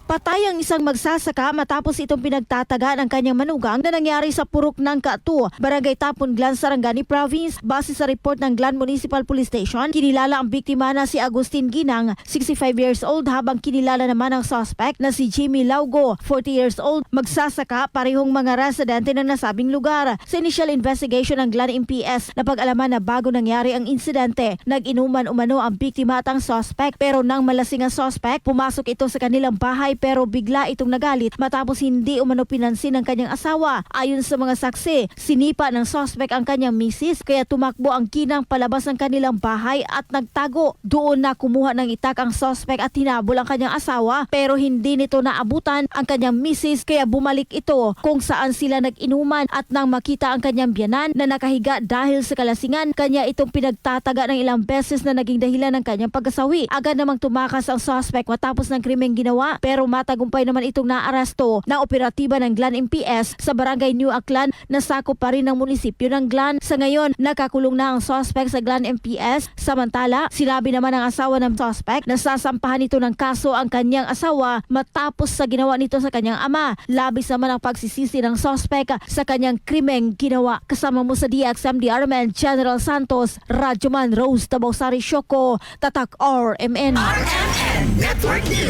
Patay ang isang magsasaka matapos itong pinagtataga ng kanyang manugang na nangyari sa Purok ng Kaatu, Barangay Tapon, Glan, Sarangani Province. Base sa report ng Glan Municipal Police Station, kinilala ang biktima na si Agustin Ginang, 65 years old, habang kinilala naman ang suspect na si Jimmy Laugo, 40 years old, magsasaka, parehong mga residente ng nasabing lugar. Sa initial investigation ng Glan MPS, napag-alaman na bago nangyari ang insidente, nag-inuman umano ang biktima at ang suspect, pero nang malasing ang suspect, pumasok ito sa kanilang bahay pero bigla itong nagalit matapos hindi umano pinansin ng kanyang asawa. Ayon sa mga saksi, sinipa ng suspect ang kanyang misis kaya tumakbo ang Ginang palabas ng kanilang bahay at nagtago. Doon na kumuha ng itak ang suspect at hinabol ang kanyang asawa pero hindi nito naabutan ang kanyang misis kaya bumalik ito kung saan sila nag-inuman at nang makita ang kanyang biyanan na nakahiga dahil sa kalasingan, kanya itong pinagtataga ng ilang beses na naging dahilan ng kanyang pagkasawi. Agad namang tumakas ang suspect matapos ng krimeng ginawa pero matagumpay naman itong naaresto na operatiba ng Glan MPS sa Barangay New Aklan na sakop pa rin ng munisipyo ng Glan. Sa ngayon, nakakulong na ang suspect sa Glan MPS. Samantala, sinabi naman ng asawa ng suspect na sasampahan ito ng kaso ang kanyang asawa matapos sa ginawa nito sa kanyang ama. Labis naman ang pagsisisi ng suspect sa kanyang krimeng ginawa. Kasama mo sa DXMD Armen General Santos, Radyoman Rose Tabausari Shoko, Tatak RMN.